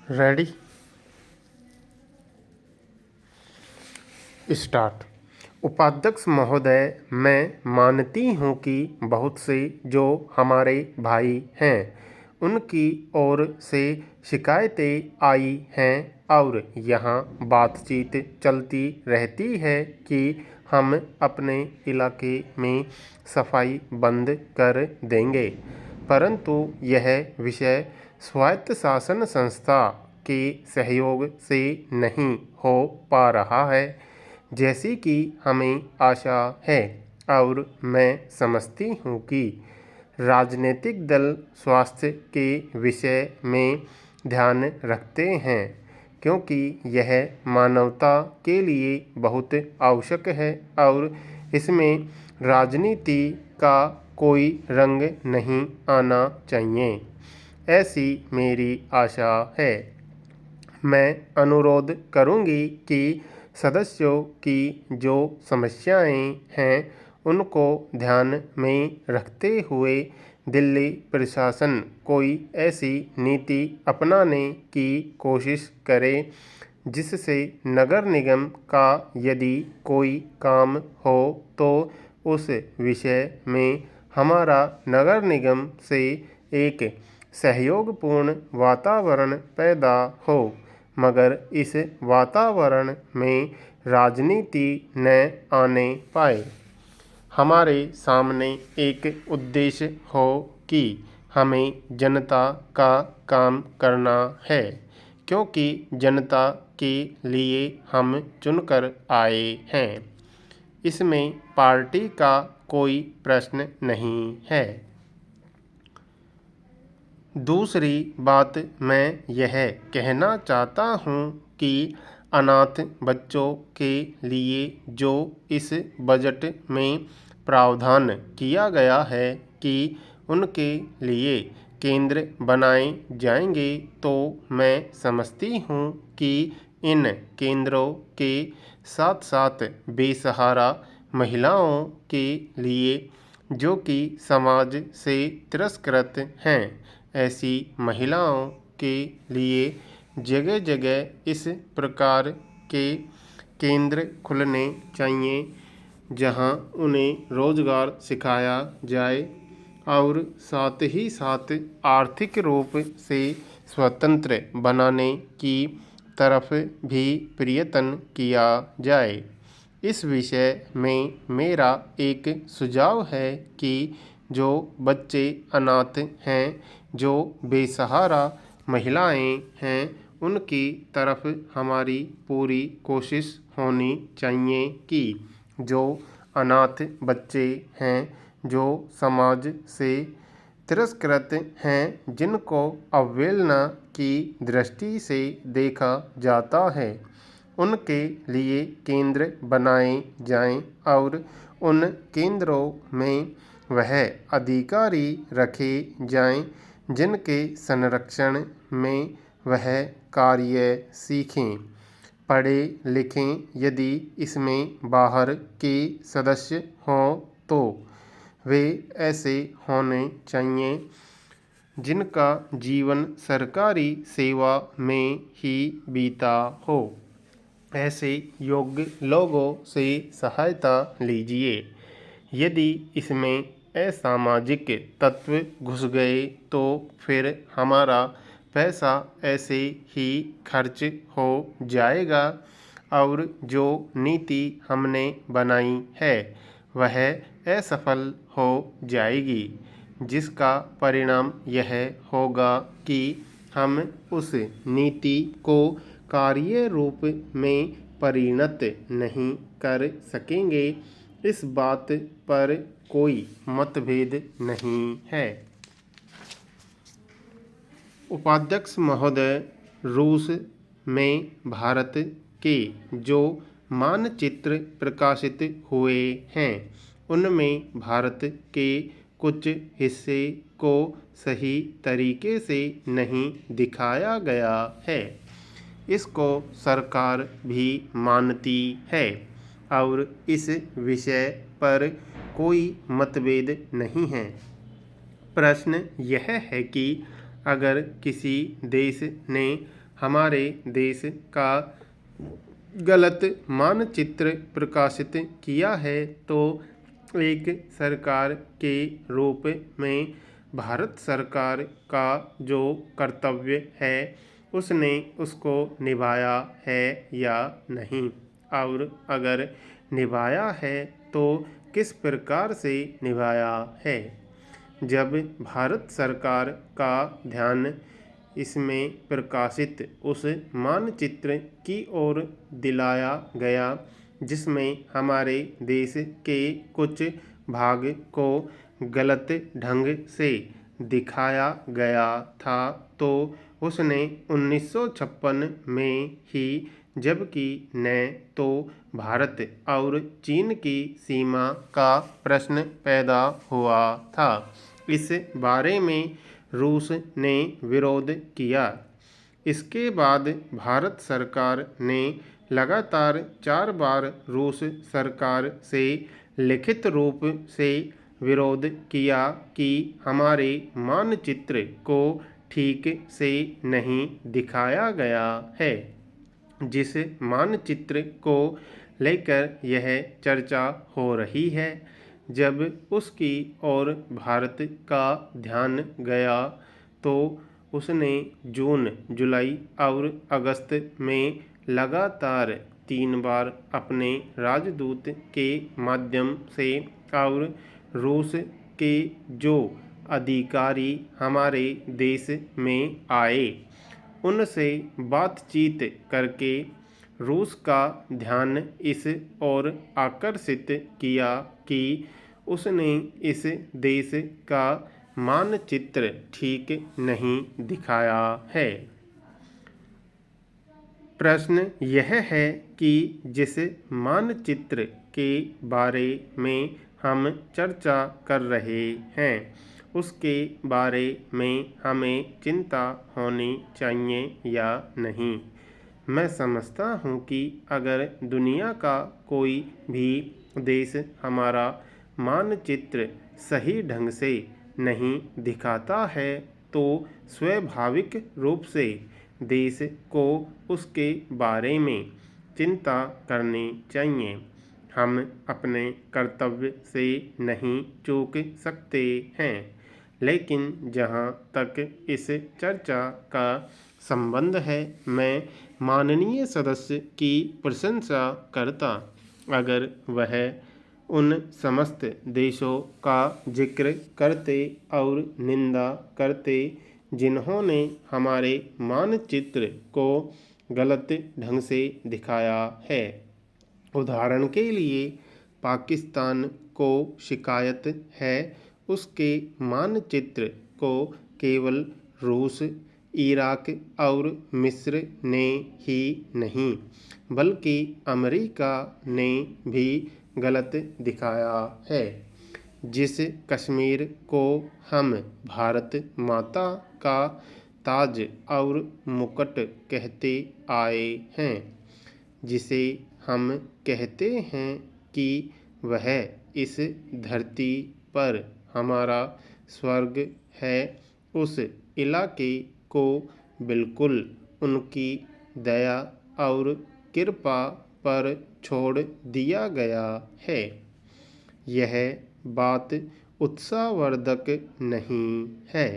Ready start. उपाध्यक्ष महोदय, मैं मानती हूँ कि बहुत से जो हमारे भाई हैं उनकी ओर से शिकायतें आई हैं और यहाँ बातचीत चलती रहती है कि हम अपने इलाके में सफाई बंद कर देंगे, परंतु यह विषय स्वायत्त शासन संस्था के सहयोग से नहीं हो पा रहा है जैसी कि हमें आशा है। और मैं समझती हूँ कि राजनीतिक दल स्वास्थ्य के विषय में ध्यान रखते हैं क्योंकि यह मानवता के लिए बहुत आवश्यक है और इसमें राजनीति का कोई रंग नहीं आना चाहिए, ऐसी मेरी आशा है। मैं अनुरोध करूंगी कि सदस्यों की जो समस्याएं हैं उनको ध्यान में रखते हुए दिल्ली प्रशासन कोई ऐसी नीति अपनाने की कोशिश करे जिससे नगर निगम का यदि कोई काम हो तो उस विषय में हमारा नगर निगम से एक सहयोगपूर्ण वातावरण पैदा हो, मगर इस वातावरण में राजनीति न आने पाए। हमारे सामने एक उद्देश्य हो कि हमें जनता का काम करना है क्योंकि जनता के लिए हम चुनकर आए हैं। इसमें पार्टी का कोई प्रश्न नहीं है। दूसरी बात मैं यह कहना चाहता हूँ कि अनाथ बच्चों के लिए जो इस बजट में प्रावधान किया गया है कि उनके लिए केंद्र बनाए जाएंगे, तो मैं समझती हूँ कि इन केंद्रों के साथ साथ बेसहारा महिलाओं के लिए जो कि समाज से तिरस्कृत हैं, ऐसी महिलाओं के लिए जगह जगह इस प्रकार के केंद्र खुलने चाहिए जहां उन्हें रोजगार सिखाया जाए और साथ ही साथ आर्थिक रूप से स्वतंत्र बनाने की तरफ भी प्रयत्न किया जाए। इस विषय में मेरा एक सुझाव है कि जो बच्चे अनाथ हैं, जो बेसहारा महिलाएं हैं, उनकी तरफ हमारी पूरी कोशिश होनी चाहिए कि जो अनाथ बच्चे हैं, जो समाज से तिरस्कृत हैं, जिनको अवहेलना की दृष्टि से देखा जाता है, उनके लिए केंद्र बनाए जाएं और उन केंद्रों में वह अधिकारी रखे जाएं जिनके संरक्षण में वह कार्य सीखें, पढ़े लिखें। यदि इसमें बाहर के सदस्य हों तो वे ऐसे होने चाहिए जिनका जीवन सरकारी सेवा में ही बीता हो। ऐसे योग्य लोगों से सहायता लीजिए। यदि इसमें असामाजिक तत्व घुस गए तो फिर हमारा पैसा ऐसे ही खर्च हो जाएगा और जो नीति हमने बनाई है वह असफल हो जाएगी, जिसका परिणाम यह होगा कि हम उस नीति को कार्य रूप में परिणत नहीं कर सकेंगे। इस बात पर कोई मतभेद नहीं है। उपाध्यक्ष महोदय, रूस में भारत के जो मानचित्र प्रकाशित हुए हैं उनमें भारत के कुछ हिस्से को सही तरीके से नहीं दिखाया गया है। इसको सरकार भी मानती है और इस विषय पर कोई मतभेद नहीं है। प्रश्न यह है कि अगर किसी देश ने हमारे देश का गलत मानचित्र प्रकाशित किया है, तो एक सरकार के रूप में भारत सरकार का जो कर्तव्य है उसने उसको निभाया है या नहीं, और अगर निभाया है तो किस प्रकार से निभाया है। जब भारत सरकार का ध्यान इसमें प्रकाशित उस मानचित्र की ओर दिलाया गया जिसमें हमारे देश के कुछ भाग को गलत ढंग से दिखाया गया था, तो उसने 1956 में ही, जबकि न तो भारत और चीन की सीमा का प्रश्न पैदा हुआ था, इस बारे में रूस ने विरोध किया। इसके बाद भारत सरकार ने लगातार 4 बार रूस सरकार से लिखित रूप से विरोध किया कि हमारे मानचित्र को ठीक से नहीं दिखाया गया है। जिस मानचित्र को लेकर यह चर्चा हो रही है, जब उसकी ओर भारत का ध्यान गया तो उसने जून, जुलाई और अगस्त में लगातार 3 बार अपने राजदूत के माध्यम से और रूस के जो अधिकारी हमारे देश में आए उनसे बातचीत करके रूस का ध्यान इस ओर आकर्षित किया कि उसने इस देश का मानचित्र ठीक नहीं दिखाया है। प्रश्न यह है कि जिस मानचित्र के बारे में हम चर्चा कर रहे हैं उसके बारे में हमें चिंता होनी चाहिए या नहीं। मैं समझता हूँ कि अगर दुनिया का कोई भी देश हमारा मानचित्र सही ढंग से नहीं दिखाता है तो स्वाभाविक रूप से देश को उसके बारे में चिंता करनी चाहिए। हम अपने कर्तव्य से नहीं चूक सकते हैं, लेकिन जहाँ तक इस चर्चा का संबंध है, मैं माननीय सदस्य की प्रशंसा करता अगर वह उन समस्त देशों का जिक्र करते और निंदा करते जिन्होंने हमारे मानचित्र को गलत ढंग से दिखाया है। उदाहरण के लिए पाकिस्तान को शिकायत है उसके मानचित्र को केवल रूस, इराक और मिस्र ने ही नहीं बल्कि अमेरिका ने भी गलत दिखाया है। जिस कश्मीर को हम भारत माता का ताज और मुकुट कहते आए हैं, जिसे हम कहते हैं कि वह इस धरती पर हमारा स्वर्ग है, उस इलाके को बिल्कुल उनकी दया और कृपा पर छोड़ दिया गया है। यह बात उत्साहवर्धक नहीं है।